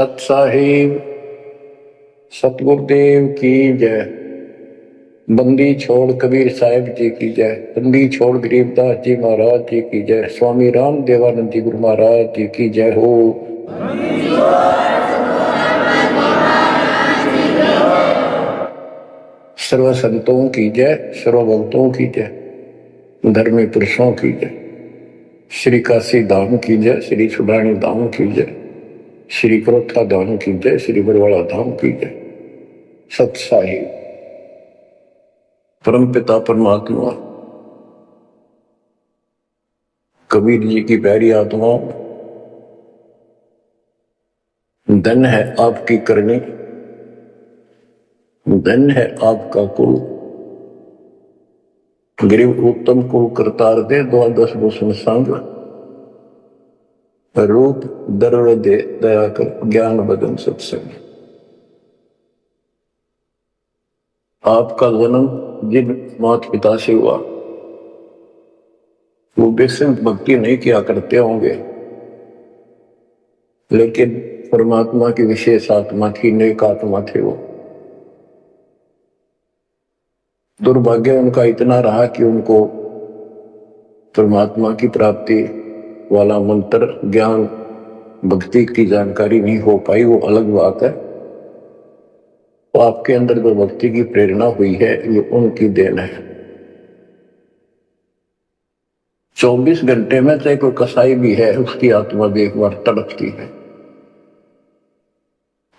सत साहिब सतगुरुदेव की जय। बंदी छोड़ कबीर साहिब जी की जय। बंदी छोड़ गरीबदास जी महाराज जी की जय। स्वामी राम देवानंद जी गुरु महाराज जी की जय हो। सर्व संतों की जय, सर्व भक्तों की जय, धर्मी पुरुषों की जय। श्री काशी धाम की जय, श्री सुडानी धाम की जय, श्री क्रोथा धाम की जय, श्री बरवाड़ा धाम की जय। सत साहिब परम पिता परमात्मा कबीर जी की प्यारी आत्माओं, धन है आपकी करनी, धन है आपका कुल। गरीब उत्तम कुल करतार दे, द्वादश भूषण संग, रूप दर्व दे दया कर, ज्ञान बदन सत्संग। आपका जन्म जिन माता पिता से हुआ वो बेसिक भक्ति नहीं किया करते होंगे, लेकिन परमात्मा की विशेष आत्मा थी, नेक आत्मा थे वो। दुर्भाग्य उनका इतना रहा कि उनको परमात्मा की प्राप्ति वाला मंत्र, ज्ञान, भक्ति की जानकारी नहीं हो पाई, वो अलग बात है। तो आपके अंदर जो भक्ति की प्रेरणा हुई है ये उनकी देन है। 24 घंटे में चाहे कोई कसाई भी है, उसकी आत्मा भी एक बार तड़पती है,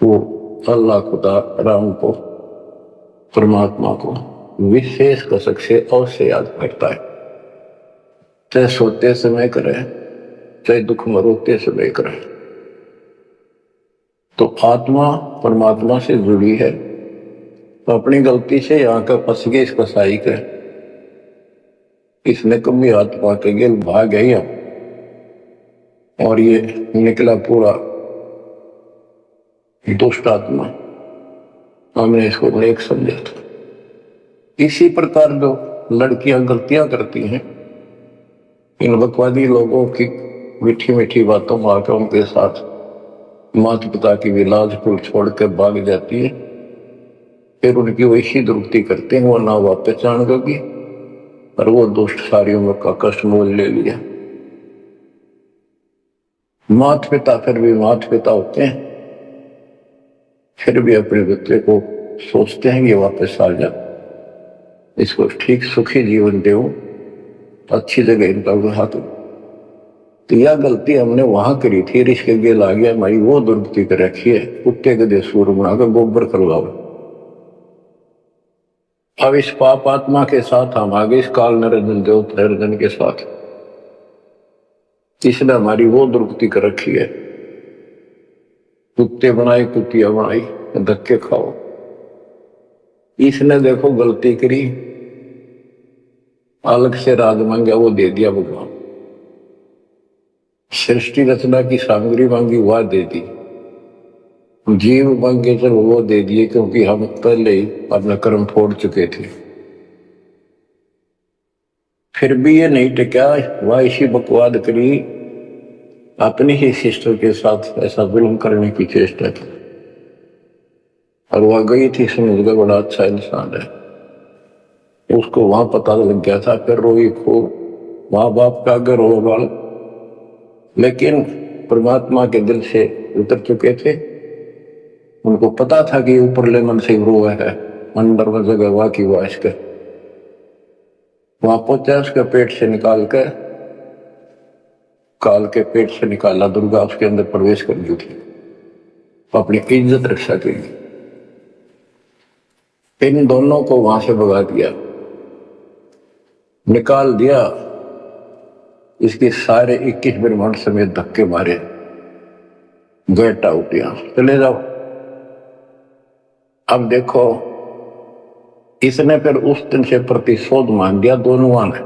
वो अल्लाह खुदा राम को, परमात्मा को विशेष कसक से अवश्य याद करता है। चाहे सोते समय करे, चाहे दुख में रोते समय करे। तो आत्मा परमात्मा से जुड़ी है। तो अपनी गलती से यहाँ का फंस गए इस कसाई के, इसने कभी आत्मा के गेल भाग गई और ये निकला पूरा दुष्ट आत्मा। हमने इसको नेक समझा था। इसी प्रकार जो लड़कियां गलतियां करती हैं, इन बकवादी लोगों की मीठी मीठी बातों में आकर उनके साथ माता पिता की भी लाज कुल छोड़ कर भाग जाती है। फिर उनकी वैसी दुर्गति करते हैं, वो ना वापस जान होगी और वो दुष्ट सारी उम्र का कष्ट मोल ले लिया। माता पिता फिर भी माता पिता होते हैं, फिर भी अपने बच्चे को सोचते हैं कि वापस आ जा, इसको ठीक सुखी जीवन दो, अच्छी जगह इनका विवाह करो। तो यह गलती हमने वहां करी थी, रिश्ते गेल आ गया, हमारी वो दुर्गति कर रखी है। कुत्ते के दे सूर बनाकर गोबर करवाओ। अब इस पाप आत्मा के साथ हम आगे इस काल निरंजन देव निरंजन के साथ, इसने हमारी वो दुर्गति कर रखी है। कुत्ते बनाए, कुत्तियां बनाई, धक्के खाओ। इसने देखो गलती करी, अलग से राज मांगा, वो दे दिया भगवान। सृष्टि रचना की सामग्री मांगी, वह दे दी। जीव मांगे तो वो दे दिए, क्योंकि हम पहले ही अपना कर्म फोड़ चुके थे। फिर भी ये नहीं टिका, वह इसी बकवाद करी, अपनी ही सिस्टर के साथ ऐसा जुल्म करने की चेष्टा की। और वह गई थी, समझ गया बड़ा अच्छा इंसान है, उसको वहां पता लग गया था। फिर रोई खूब, माँ बाप का अगर रो बाल, लेकिन परमात्मा के दिल से उतर चुके थे। उनको पता था कि ऊपरले मन से रो है, अंदर में जगह हुआ कि वह इसके वहां पहुंचा, उसके पेट से निकाल कर, काल के पेट से निकाला, दुर्गा उसके अंदर प्रवेश कर दी थी अपनी इज्जत रक्षा के लिए। इन दोनों को वहां से भगा दिया, निकाल दिया। इसके सारे 21 ब्रह्मांड समेत धक्के मारे, गेट आउट, यहां चले जाओ। अब देखो, इसने फिर उस दिन से प्रतिशोध मान दिया दोनों ने।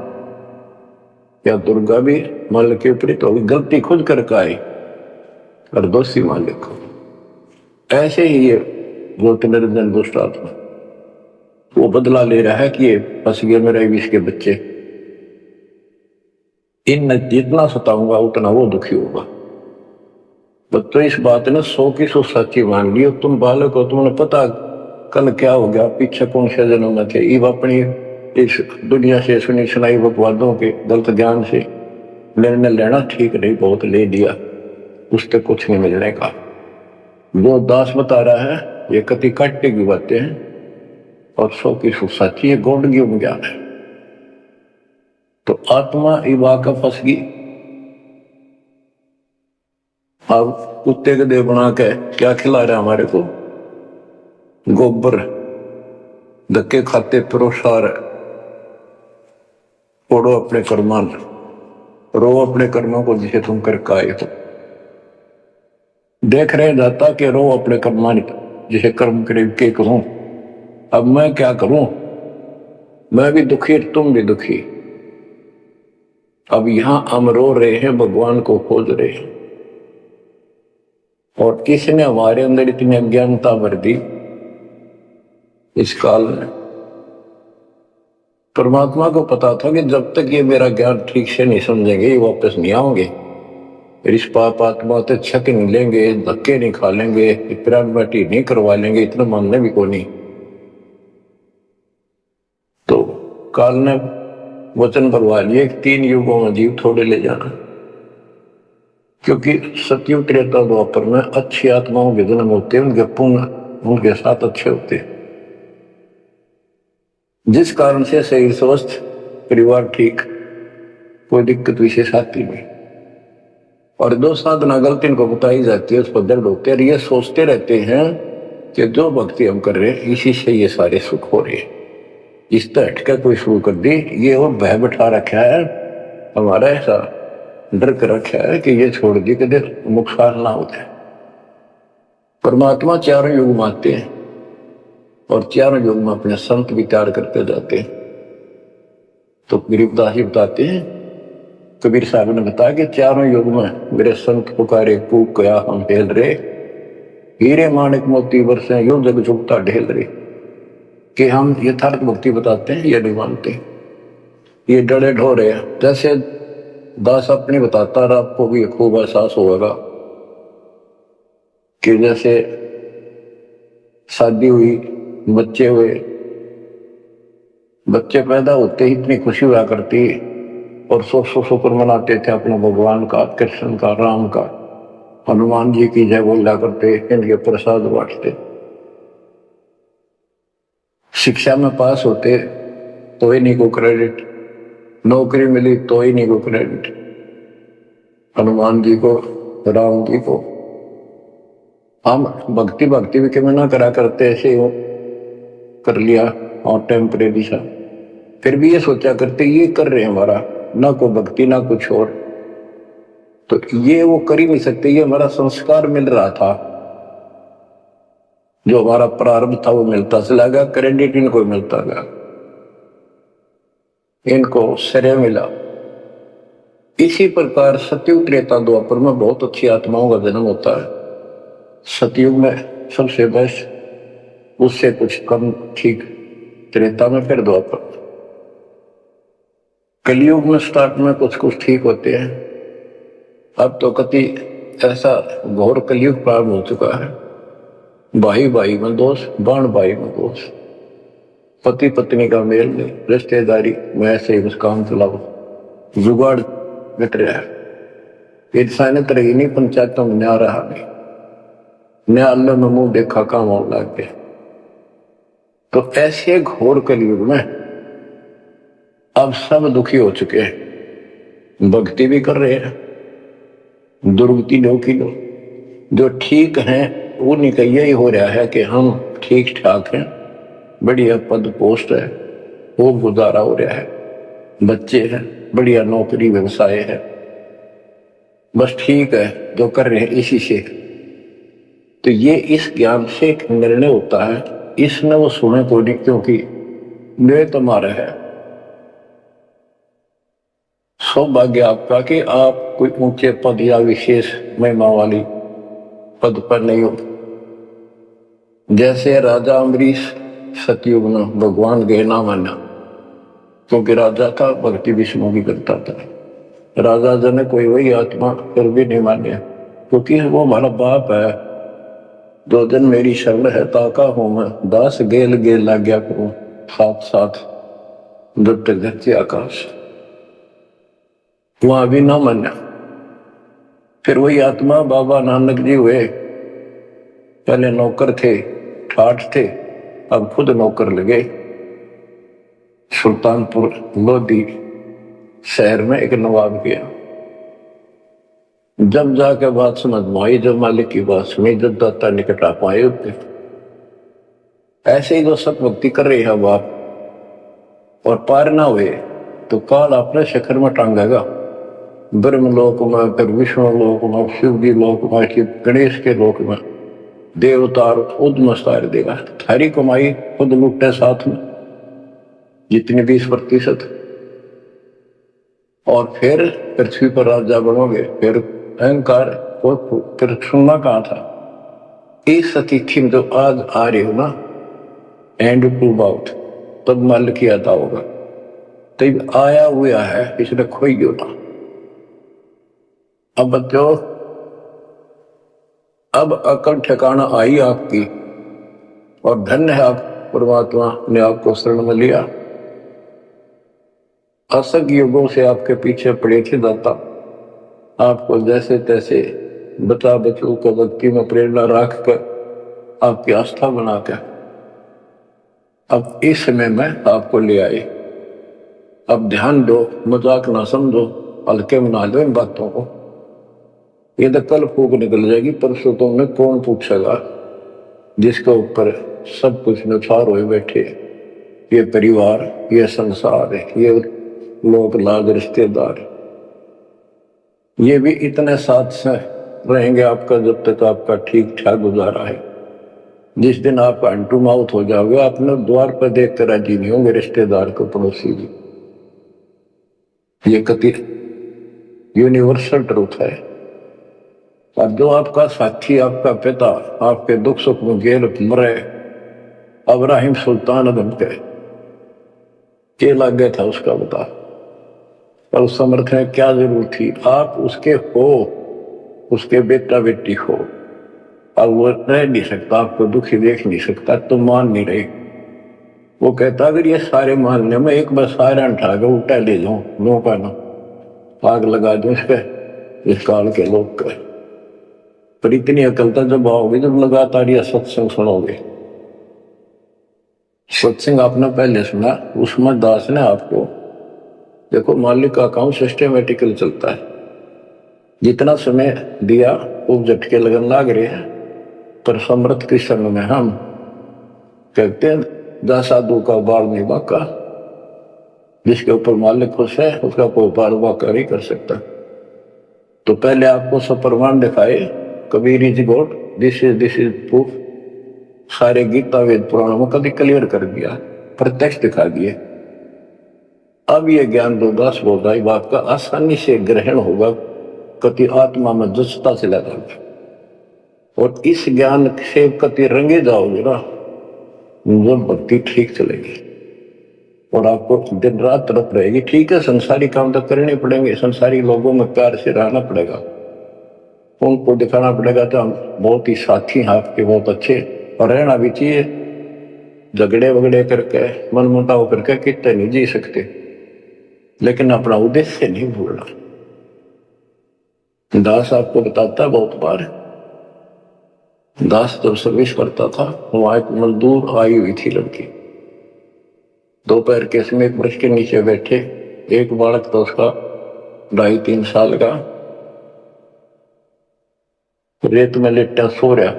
क्या दुर्गा भी मालिक के विपरीत होगी, गलती खुद करके आई और दोषी मालिक को। ऐसे ही ये ज्योति निरंजन दुष्ट आत्मा वो बदला ले रहा है कि ये फंस गए मेरे विष के बच्चे, इन जितना सताऊंगा उतना वो दुखी होगा। तो इस बात ने 100 की 100 सच्ची मान ली। तुम बालक हो, तुमने पता कल क्या हो गया, पीछे कौन से जन्म में थे। इब अपनी इस दुनिया से सुनी सुनाई बकवादों के गलत ज्ञान से निर्णय लेना ठीक नहीं, बहुत ले लिया, उससे कुछ नहीं मिलने का। जो दास बता रहा है ये कति काटे की बातें हैं और 100 की 100 सच्ची है, गौड़ ज्ञान है। तो आत्मा इबा का फंस गई। अब कुत्ते के देह बना के क्या खिला रहा है हमारे को, गोबर, धक्के खाते प्रोसार, पढ़ो अपने कर्मान, रो अपने कर्मों को जिसे तुम करके आए हो। देख रहे जाता कि रो अपने कर्मान जिसे कर्म करे के करूं, अब मैं क्या करूं, मैं भी दुखी तुम भी दुखी। अब यहां हम रो रहे हैं, भगवान को खोज रहे हैं, और किसने हमारे अंदर इतनी अज्ञानता भर दी इस काल में। परमात्मा को पता था कि जब तक ये मेरा ज्ञान ठीक से नहीं समझेंगे ये वापस नहीं आओगे, इस पाप आत्मा से छक नहीं लेंगे, धक्के नहीं खा लेंगे, प्राण बाटी नहीं करवा लेंगे, इतना मानने भी को नहीं। तो काल ने वचन करवा लिए 3 युगों में जीव थोड़े ले जाना, क्योंकि सतयुग त्रेता द्वापर में अच्छी आत्माओं के जन्म होते हैं, उनके पुण्य उनके साथ अच्छे होते हैं, जिस कारण से शरीर स्वस्थ, परिवार ठीक, कोई दिक्कत विशेष आती नहीं। और जो साधना गलती इनको बताई जाती है उस पर दर्द होते हैं। ये सोचते रहते हैं कि जो भक्ति हम कर रहे हैं इसी से ये सारे सुख हो रहे हैं, इस तरह हटकर कोई शुरू कर दी, ये और भय बैठा रखा है हमारा, ऐसा डर कर रखा है कि ये छोड़ दी कि नुकसान ना हो जाए। परमात्मा चारों युग में आते हैं और चारों युग में अपने संत विचार करते जाते हैं। तो गरीबदास जी बताते हैं, कबीर साहब ने बताया कि चारों युग में मेरे संत पुकारे पूक गया हम हेल रे, हीरे माणिक मोती बरसे यूं जग झुकता ढेल रे। कि हम यथार्थ भक्ति बताते हैं ये नहीं मानते, ये डरे ढोरे हैं। जैसे दास अपनी बताता रहा, आपको भी खूब एहसास होगा कि जैसे शादी हुई, बच्चे हुए, बच्चे पैदा होते ही इतनी खुशी हुआ करती और 100 शुक्र मनाते थे अपने भगवान का, कृष्ण का, राम का, हनुमान जी की जय बोला करते, इनके प्रसाद बांटते। शिक्षा में पास होते तो ही नहीं को क्रेडिट, नौकरी मिली तो ही नहीं को क्रेडिट, हनुमान जी को, राम जी को। हम भक्ति भक्ति भी क्यों ना करा करते, ऐसे ही कर लिया और टेम्परेरी सा, फिर भी ये सोचा करते ये कर रहे हैं हमारा, ना कोई भक्ति ना कुछ और, तो ये वो कर ही नहीं सकते, ये हमारा संस्कार मिल रहा था, जो हमारा प्रारब्ध था वो मिलता चला गया, क्रेडिट इनको मिलता गया, इनको श्रेय मिला। इसी प्रकार सतयुग त्रेता द्वापर में बहुत अच्छी आत्माओं का जन्म होता है। सतयुग में सबसे बेस्ट, उससे कुछ कम ठीक, त्रेता में फिर द्वापर। कलयुग में स्टार्ट में कुछ कुछ ठीक होते हैं, अब तो कति ऐसा घोर कलयुग प्रारंभ हो चुका है। भाई भाई में दोष, बाण भाई में दोष, पति पत्नी का मेल नहीं, रिश्तेदारी में ऐसे ही काम चलाओ, जुगाड़ घट रहा है, इंसानियत रही नहीं, पंचायतों में न्याय रहा नहीं, न्यायालय में मुंह देखा काम होने लग गया। तो ऐसे घोर कलयुग में अब सब दुखी हो चुके हैं, भक्ति भी कर रहे हैं, दुर्गति लो की लो, जो ठीक हैं उन्हीं का यही हो रहा है कि हम ठीक ठाक हैं, बढ़िया पद पोस्ट है, वो गुजारा हो रहा है, बच्चे हैं, बढ़िया नौकरी व्यवसाय है, बस ठीक है जो कर रहे हैं इसी से। तो ये इस ज्ञान से एक निर्णय होता है, इसने वो सुने को नहीं, क्योंकि वे तुम्हारा है। सौभाग्य आपका कि आप कोई ऊंचे पद या विशेष महिमा वाली पद पर नहीं हो। जैसे राजा अम्बरीश सतयुग में भगवान गए ना माना, क्योंकि राजा था, भक्ति विष्णु की करता था, राजा जन कोई वही आत्मा फिर भी नहीं माने, क्योंकि वो हमारा बाप है। दो दिन मेरी शरण है ताका हूं मैं, दास गेल गेल लग गया करूं, साथ साथ जब तक धरती आकाश। वहां भी ना माना। फिर वही आत्मा बाबा नानक जी हुए। पहले नौकर थे, ठाठ थे, अब खुद नौकर लगे। सुल्तानपुर लोधी शहर में एक नवाब किया। जब जाके बात समझ में आई, जब मालिक की बात सुनी, जब दाता निकट आ पाए उठे। ऐसे ही जो सब भक्ति कर रही है बाप और पार ना हुए तो काल अपने शिखर में टांगेगा। ब्रह्म लोक में, फिर विष्णु लोक में, शिव जी लोक में, गणेश के लोक में देवतार उद्म सार देगा। थारी कमाई खुद लुटे साथ में जितनी 20%, और फिर पृथ्वी पर राजा बनोगे। फिर अहंकार फिर सुनना कहाँ था। इस अतिथि में जो आज आ रही हो ना, एंड टू बाउट, तब मल किया था होगा, तब आया हुआ है, इसलिए खोई गयो ना। अब बच्चों, अब अकल ठिकाना आई आपकी, और धन्य है आप, परमात्मा ने आपको शरण में लिया। असंख्य युगों से आपके पीछे पड़े थे दाता, आपको जैसे तैसे बचा बचू को भक्ति में प्रेरणा रख कर आपकी आस्था बनाकर अब इस समय में आपको ले आए। अब ध्यान दो, मजाक ना समझो, हल्के में ना लो इन बातों को। ये तो कल फूक निकल जाएगी, परसों तुमने कौन पूछेगा जिसके ऊपर सब कुछ निछार हुए बैठे। ये परिवार, ये संसार, ये लोग लाग रिश्तेदार, ये भी इतने साथ से रहेंगे आपका जब तक आपका ठीक ठाक गुजारा है। जिस दिन आप अंटू माउथ हो जाओगे, अपने द्वार पर देख कर राजी नहीं होंगे रिश्तेदार को, पड़ोसी भी। ये कति यूनिवर्सल ट्रूथ है। और जो आपका साथी, आपका पिता, आपके दुख सुख में गेल मरे, अब्राहिम सुल्तान अदम के लग गया था उसका बता, पर उस समर्थ में क्या जरूरत थी। आप उसके हो, उसके बेटा बेटी हो, अब वो रह नहीं सकता, आपको दुखी देख नहीं सकता, तो मान नहीं रहे। वो कहता अगर ये सारे मानने में एक बार सारे उठा के उल्टा ले जाऊं, नो का ना आग लगा दूं इस पे, इस काल के लोग का। पर इतनी अकलता जब आओगे जब लगातार यह सत्संग सुनोगे। सत्संग आपने पहले सुना, उसमें दास ने आपको, देखो मालिक का काम सिस्टमेटिकल चलता है। जितना समय दिया वो झटके लगन लाग रहे हैं, पर समर्थ के समय में हम कहते हैं दा साधु का बाल नहीं बाका। जिसके ऊपर मालिक खुश है उसका कोई बाल बाका नहीं कर सकता। तो पहले आपको सब प्रमाण दिखाए, Kabir is God, this is proof. सारे गीता वेद पुराणों में कभी क्लियर कर दिया, प्रत्यक्ष दिखा दिए। अब ये ज्ञान दो दास बोधाई बाप का आसानी से ग्रहण होगा, कति आत्मा में जचता चला जाएगा। और इस ज्ञान से कति रंगे जाओगे ना, जब भक्ति ठीक चलेगी और आपको दिन रात तरफ रहेगी। ठीक है, संसारी काम तो करने पड़ेंगे, संसारी लोगों में प्यार से रहना पड़ेगा, उनको दिखाना पड़ेगा तो हम बहुत ही साथी हैं आपके, बहुत अच्छे, और रहना भी चाहिए। झगड़े वगड़े करके, मन मुटाव करके कितने नहीं जी सकते, लेकिन अपना उद्देश्य नहीं भूलना। दास आपको बताता बहुत बार, दास जब सर्विस करता था, वहां एक मजदूर आई हुई थी लड़की, दोपहर के समय वृक्ष के नीचे बैठे, एक बालक था उसका 2.5-3 साल का, रेत में लेटा सो रहा।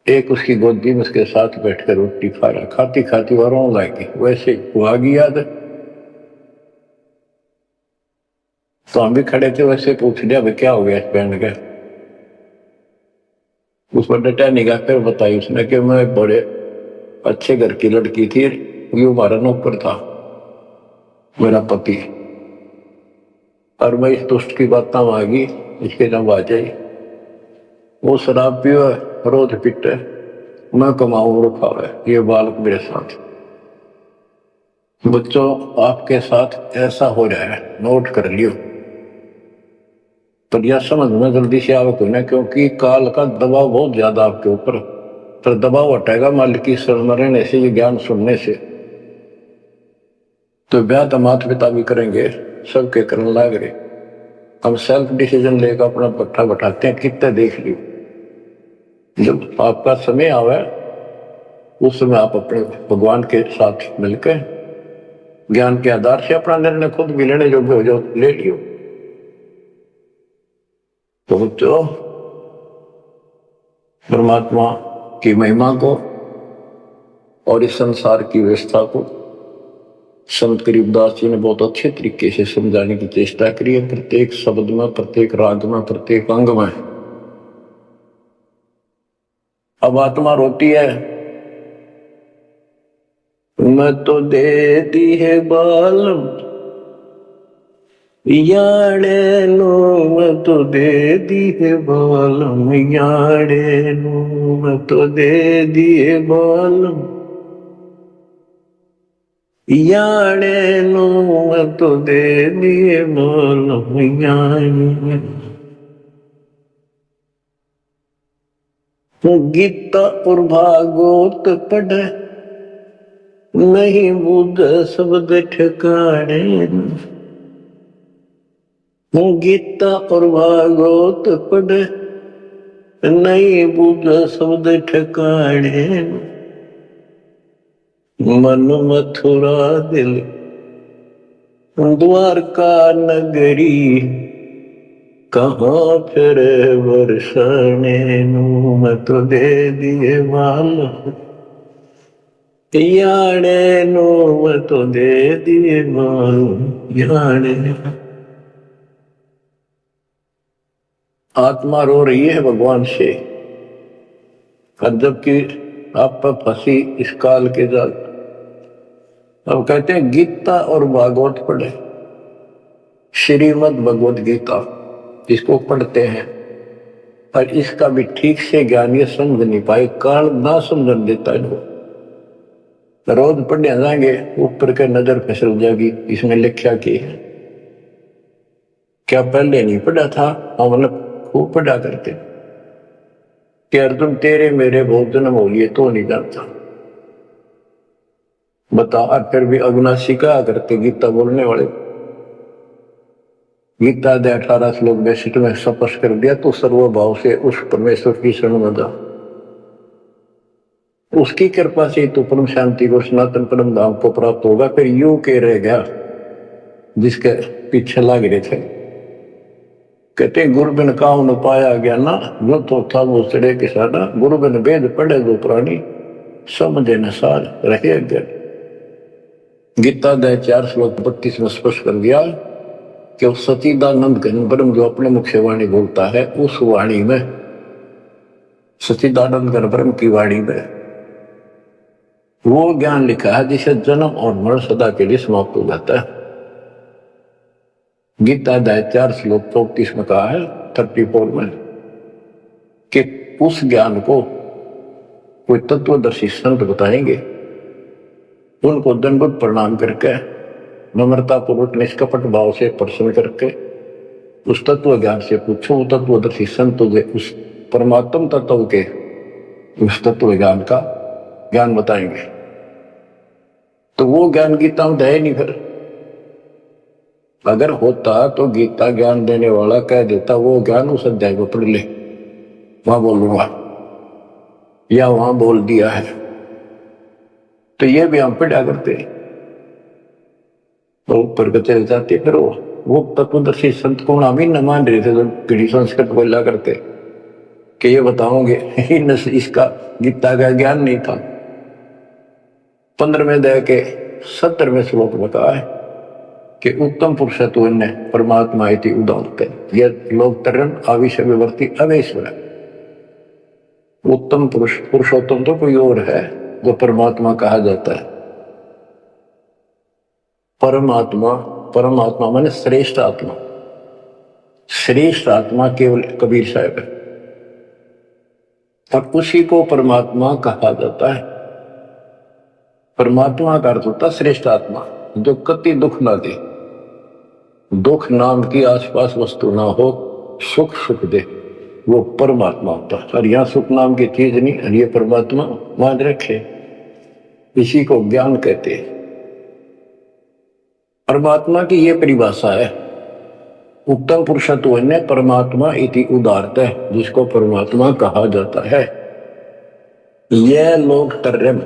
एक उसकी गोदी में उसके साथ बैठकर रोटी खा रहा, खाती खाती वो रोने लगी। वैसे हुआ गई याद, तो हम भी खड़े थे, वैसे पूछ लिया भाई क्या हो गया इस बहन का। उस पर डटा नहीं गया। फिर बताई उसने कि मैं बड़े अच्छे घर की लड़की थी, ये हमारा नौकर था मेरा पति, और मैं इस दुष्ट की बात मांगी, इसके नाम आ जाई। वो शराब पियो, रोज पीटे, मैं कमाऊं रुखा है। ये बालक मेरे साथ। बच्चों आपके साथ ऐसा हो रहा है, नोट कर लियो। पर यह समझ में जल्दी से आवक होना, क्योंकि काल का दबाव बहुत ज्यादा आपके ऊपर, पर दबाव हटेगा मालिक की शरण में रहने से, ये ज्ञान सुनने से। तो ब्याह तो माता पिता भी करेंगे, सबके करने लाग रहे। हम सेल्फ डिसीजन लेकर अपना पट्टा बैठाते हैं, कितने देख लियो। जब आपका समय आवे उस समय आप अपने भगवान के साथ मिलकर ज्ञान के आधार से अपना निर्णय खुद भी लेने योग्य हो जाओ, ले लियो। तो परमात्मा की महिमा को और इस संसार की व्यवस्था को संत गरीबदास जी ने बहुत अच्छे तरीके से समझाने की चेष्टा करी है, प्रत्येक शब्द में, प्रत्येक राग में, प्रत्येक अंग में। अब आत्मा रोती है, मैं तो दे दी है बालम याड़े नो, मैं तो दे दी है बालम याड़े नो, मैं तो दे दिए बालम याड़े नो, मैं तो दे दिए बालम याड़े। गीता और भागवत पढ़े नहीं बुद्ध शब्द ठिकाने, गीता और भागवत पढ़े नहीं बुद्ध शब्द ठिकाने, मन मथुरा दिल द्वारका नगरी, कहाँ फिर बरसाने नू, मैं तो दे दिए बालम याड़े नो, मैं तो दे दिए बालम याड़े। आत्मा रो रही है भगवान से, जबकि आप पर फंसी इस काल के जाल। अब कहते हैं गीता और भागवत पढ़े, श्रीमद् भगवत गीता इसको पढ़ते हैं, और इसका भी ठीक से ज्ञान ये समझ नहीं पाए, काल ना समझन देता है। रोज पढ़ने जाएंगे, ऊपर के नजर फिसल जाएगी, इसमें लिखा की है क्या पहले नहीं पढ़ा था? हम मतलब खूब पढ़ा करते कि अर्जुन तेरे मेरे बहुत जन्म हो लिए तो नहीं जानता, बता। और फिर भी अविनाशी कहा करते गीता बोलने वाले। गीता दे 18 श्लोक 62 में स्पष्ट कर दिया, तो सर्वभाव से उस परमेश्वर की शरण में जा, उसकी कृपा से तो परम शांति को, सनातन परम धाम को प्राप्त होगा। फिर यू के रह गया जिसके पीछे लग रहे थे, कहते गुरु बिन काहू न पाया गया ना, जो तो था वो चढ़े किसाना, गुरु बिन वेद पढ़े जो प्राणी, समझे न सार रहे अज्ञान। गीता दे 4 श्लोक 32 में स्पष्ट कर दिया कि उस सच्चिदानंद घन ब्रह्म जो अपने मुख से वाणी बोलता है, उस वाणी में, सच्चिदानंद घन ब्रह्म की वाणी में वो ज्ञान लिखा है जिसे जन्म और मरण सदा के लिए समाप्त हो जाता है। गीता अध्याय 4 श्लोक 34 में कहा है, 34 में, कि उस ज्ञान को कोई तत्वदर्शी संत बताएंगे, उनको दंडवत प्रणाम करके नम्रता पूर्वक निष्कपट भाव से प्रश्न करके उस तत्व ज्ञान से पूछो। वो तत्वदर्शी संत उस परमात्म तत्व के उस तत्व ज्ञान का ज्ञान बताएंगे। तो वो ज्ञान गीता में है नहीं। फिर अगर होता तो गीता ज्ञान देने वाला कह देता वो ज्ञान उस अध्याय को पढ़ ले, वहां बोलूंगा या वहां बोल दिया है। तो ये भी हम पढ़ा करते, तो ऊपर को चले जाते। फिर वो तत्वदर्शी संत को हम ही न मान रहे थे, तो पीढ़ी संस्कृत बोला करते कि ये बताओगे इसका गीता का ज्ञान नहीं था। 15वें अध्याय के 70वें श्लोक में कहा है कि उत्तम पुरुषत्व ने परमात्मा इति उदाहरण, यह लोक तरन आविष्य विवर्ती अवेश्वर। उत्तम पुरुष, पुरुषोत्तम तो कोई और है जो परमात्मा कहा जाता है। परमात्मा, परमात्मा माने श्रेष्ठ आत्मा, श्रेष्ठ आत्मा केवल कबीर साहब है, और उसी को परमात्मा कहा जाता है। परमात्मा का अर्थ होता श्रेष्ठ आत्मा, जो कति दुख ना दे, दुख नाम की आसपास वस्तु ना हो, सुख सुख दे, वो परमात्मा होता है। और यहाँ सुख नाम की चीज नहीं, और ये परमात्मा मान रखे, इसी को ज्ञान कहते हैं। परमात्मा की ये परिभाषा है, उत्तम पुरुषत्व ने परमात्मा इति उदारता है, जिसको परमात्मा कहा जाता है। यह लोक त्रयम्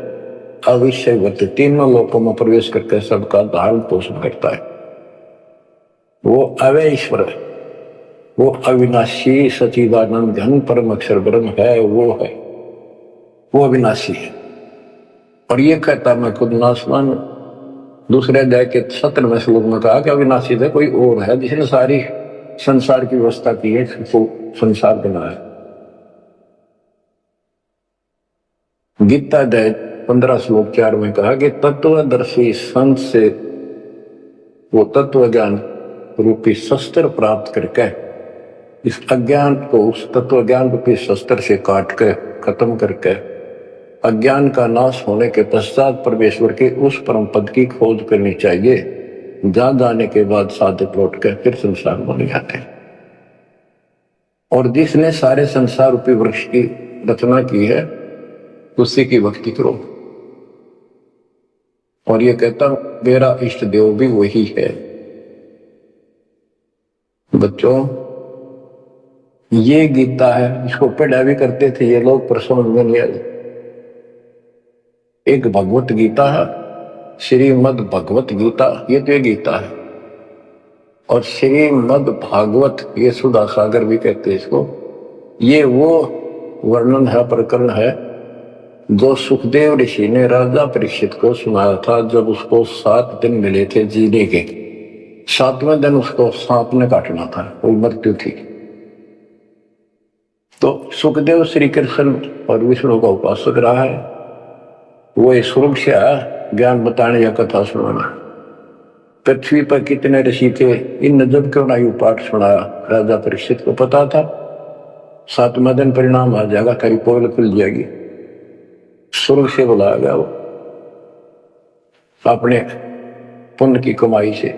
अविषयवत, तीनों लोकों में प्रवेश करके सबका धारण पोषण करता है। वो अव्यय ईश्वर है, वो अविनाशी सचिदानंद घन परम अक्षर ब्रह्म है, वो अविनाशी है। और ये कहता मैं खुद नाशवान। दूसरे अध्याय के 17वें श्लोक में कहा कि अविनाशी है कोई और है जिसने सारी संसार की व्यवस्था की है, संसार बनाया। गीता अध्याय 15 श्लोक 4 में कहा कि तत्वदर्शी संत से वो तत्व ज्ञान रूपी शस्त्र प्राप्त करके इस अज्ञान को उस तत्व ज्ञान रूपी शस्त्र से काट के खत्म करके अज्ञान का नाश होने के पश्चात परमेश्वर के उस परम पद की खोज करनी चाहिए, जहां जाने के बाद साधक लौट कर फिर संसार बन जाते हैं। और जिसने सारे संसार रूपी वृक्ष की रचना की है उसी की भक्ति करो। और ये कहता मेरा इष्ट देव भी वही है। बच्चों, ये गीता है, इसको पढ़ा भी करते थे ये लोग, पर समझ में नहीं आई। एक भगवत गीता है, श्रीमद् भगवत गीता, ये तो ये गीता है। और श्रीमद् भागवत, ये सुधा सागर भी कहते हैं इसको। ये वो वर्णन है, प्रकरण है जो सुखदेव ऋषि ने राजा परीक्षित को सुनाया था जब उसको 7 दिन मिले थे जीने के। 7वें दिन उसको सांप ने काटना था, वो मृत्यु थी। तो सुखदेव श्री कृष्ण और विष्णु का उपासक रहा है, वो इस रूप से आया ज्ञान बताने या कथा सुनाना। पृथ्वी पर कितने ऋषि थे, इन जब क्यों ना पाठ सुनाया। राजा परीक्षित को पता था 7वें दिन परिणाम आ जाएगा, करी पोल खुल जाएगी। स्वर्ग से बुलाया गया वो अपने पुण्य की कमाई से।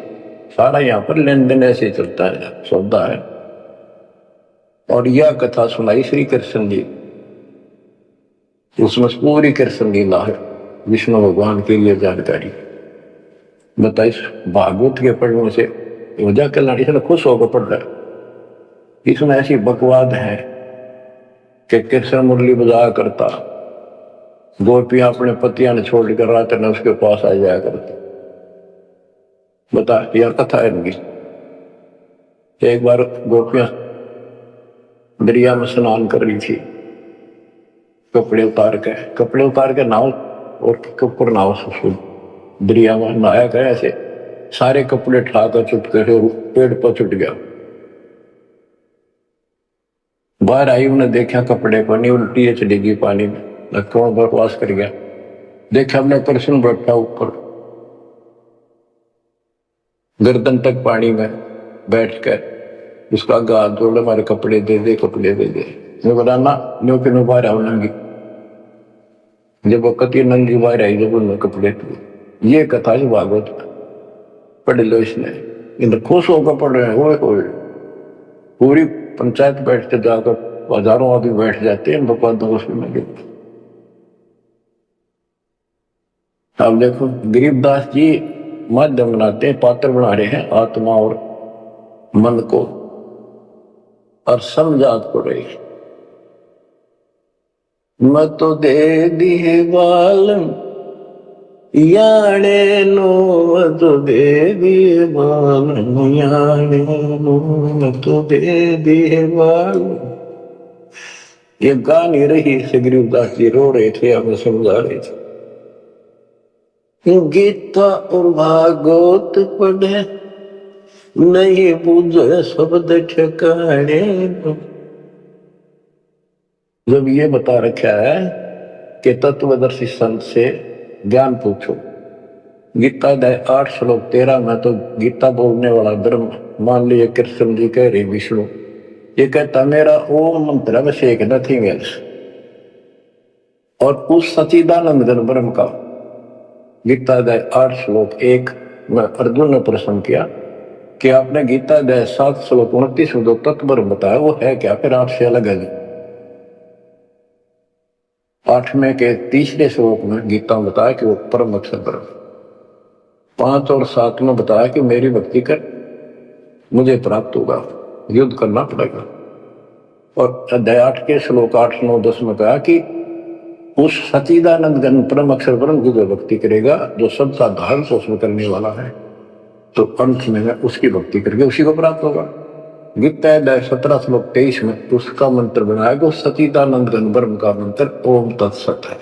सारा यहाँ पर लेन देन ऐसे चलता है, सौदा है। और यह कथा सुनाई श्री कृष्ण जी, उसमें पूरी कृष्ण लीला है, विष्णु भगवान के लिए जानकारी बताइए। भागवत के पढ़ने से वजह कल्याण, इसने खुश होकर पढ़ रहा है। इसमें ऐसी बकवाद है कि कृष्ण मुरली बजाया करता, गोपियां अपने पतियां ने छोड़कर रात ने उसके पास आ जाया करती। बता, यह कथा है इनकी। एक बार गोपियां दरिया में स्नान कर रही थी, कपड़े उतार के नाव और ऊपर नाव दरिया में नहाया गया। ऐसे सारे कपड़े उठाकर चुटके से पेड़ पर चुट गया। बाहर आई, उन्हें देखा कपड़े को नहीं, उल्टी चलेगी पानी में, कौन बकवास कर गया। देखा हमने कृष्ण बैठा ऊपर गर्दन तक पानी में बैठ कर उसका गाल जोड़, हमारे कपड़े दे दे, कपड़े दे दे। मैं बोला ना, न्यू के बाहर आओ नंगी। जब वो कति नंगी बाहर आई, जब उन्होंने कपड़े दिए। ये कथा है भागवत, पढ़ लो। इसने इन खुश होकर पढ़ रहे हैं। वो पूरी पंचायत बैठते, जाकर हजारों आदमी बैठ जाते हैं बकवादों में। अब देखो गरीबदास जी माध्यम बनाते हैं, पात्र बना रहे हैं आत्मा और मन को, और समझात को रही। मत दे दिए बालम याने नो, मत दे दिए बालम याने नो, मत दे दिए बालम। ये गा नहीं रही से गरीबदास जी रो रहे थे, हमें समझा रहे थे। गीता और भागवत पढ़े नहीं बुझे शब्द ठिकाने। जब ये बता रखा है कि तत्वदर्शी संत से ज्ञान पूछो, गीता 8 श्लोक 13 में तो गीता बोलने वाला ब्रह्म, मान लीजिए कृष्ण जी कह रहे विष्णु, ये कहता मेरा ओम मंत्र बस एक, नथिंग एल्स। और उस सचिदानंद घन ब्रह्म का गीता 8 श्लोक 1 में अर्जुन ने प्रश्न किया कि आपने गीता अध्याय 7 श्लोक 29 में जो तत्व बताया वो है क्या, फिर आपसे अलग है। 8वें के 3रे श्लोक में गीता में बताया कि वो परम अक्षर ब्रह्म। 5 और 7 में बताया कि मेरी भक्ति कर मुझे प्राप्त होगा, युद्ध करना पड़ेगा। और अध्याय 8 के श्लोक 8, 9, 10 में कहा कि उस सच्चिदानंद घन परम अक्षर ब्रह्म की जो भक्ति करेगा, जो सबका धारण पोषण करने वाला है, तो अंत में उसकी भक्ति करके उसी को प्राप्त होगा। गीता अध्याय 17 श्लोक 23 में उसका मंत्र बनाया कि सच्चिदानंद घन ब्रह्म का मंत्र ओम तत्सत है।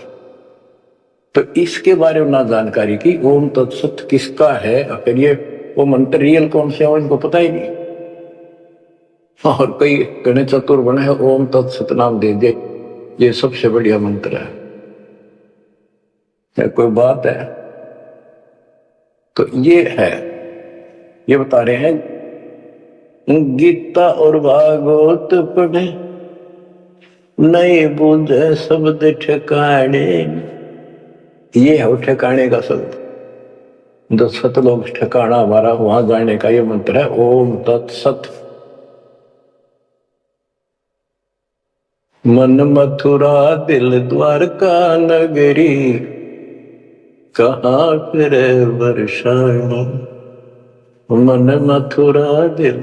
तो इसके बारे में ना जानकारी की, ओम तत्सत किसका है, अगर ये वो मंत्र रियल कौन से है इनको पता ही नहीं। और कई गणे चतुर बने हैं, ओम तत्सत नाम दे दे, ये सबसे बढ़िया मंत्र है। कोई बात है? तो ये है, ये बता रहे हैं गीता और भागवत पढ़े नहीं बुझे शब्द ठिकाने। ये है ठिकाने का शब्द, जो सतलोक ठिकाना हमारा वहां जाने का ये मंत्र है, ओम तत्सत। मन मथुरा दिल द्वारका नगरी, कहाँ फिर वर्षाणु। मन मथुरा दिल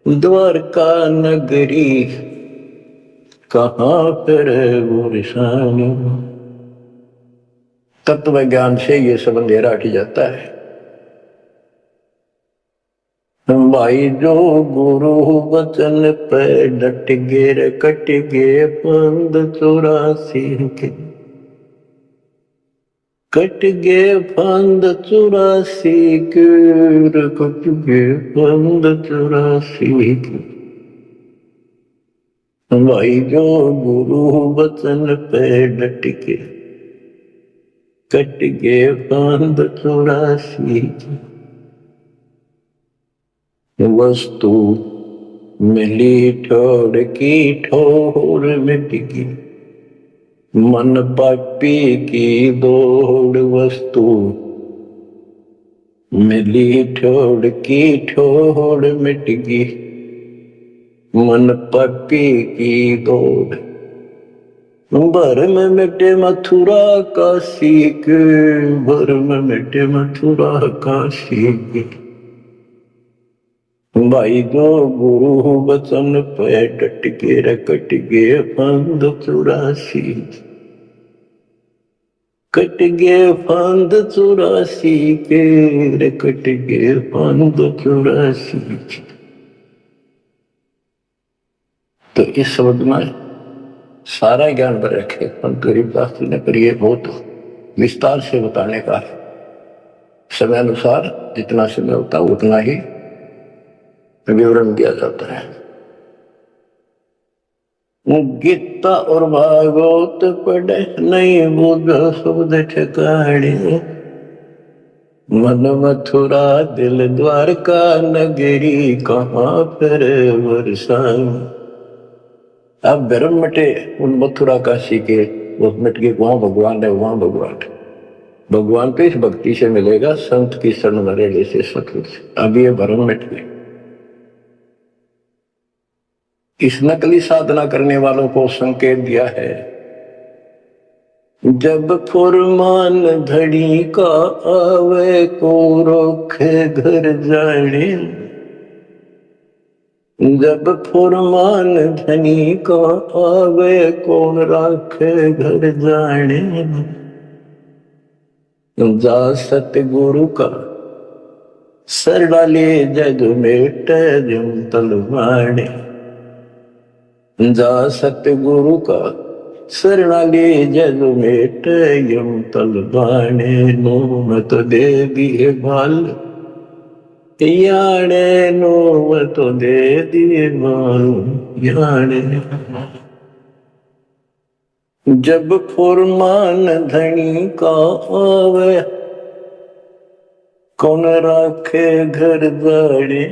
द्वारका नगरी, कहाँ फिर वर्षाणु। तत्व ज्ञान से ये सब अंधेरा हट जाता है। भाई जो गुरु वचन पे डट गे, कट गे फंद 84 के, कट गे फंद 84 के, कट गे फंद 84 के। भाई जो गुरु वचन पे डट के, कट गे फंद 84 के। वस्तु मिली ठोड़ की ठोर मिट गई, मन पापी की दौड़। वस्तु मिली ठोड़ की ठोर मिट गई, मन पापी की दौड़। भरम मिटे मथुरा काशी के, भरम मिटे मथुरा काशी के। भाई जो गुरु वचन पे डट के, कट गे फंद 84, कट गे फंद 84 के, कट गे फंद 84 के। तो इस शब्द में सारा ज्ञान पर रखे पंत गरीबदास जी ने, पर ये बहुत विस्तार से बताने का है। समय अनुसार जितना समय होता है उतना ही विवरण दिया जाता है। गीता और भागवत पढ़े नहीं बुझो शब्द ठिकाने, मन मथुरा दिल द्वारका नगरी, कहाँ फिर वर्षाणु। अब भरम मिटे उन मथुरा काशी के, वो मिट के वहां भगवान है, वहां भगवान है। भगवान तो इस भक्ति से मिलेगा, संत की शरण में रहने से, सतगुरु से। अब ये भरम मिट गए। इस नकली साधना करने वालों को संकेत दिया है, जब फुरमान धड़ी का आवे को रोखे घर जाने। जब फुरमान धनी का आवे कौन राखे घर जाने। जा सतगुरु का सर डाले जग मेट जम तलवाने। जा सतगुरु का शरणाले जग मेट यम तलवाने। नो मत दे दिए भाल याने, नो मत दे दिए भाल याने। जब फुरमान धनी का आवे कौन राखे घर द्वारे।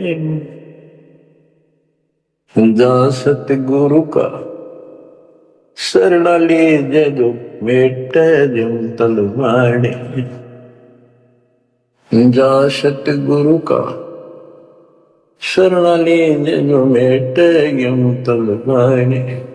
जा सतगुरु का शरणाले जग मेट जम तलवाने। जा सतगुरु का शरणाली जो मेटे तलगाने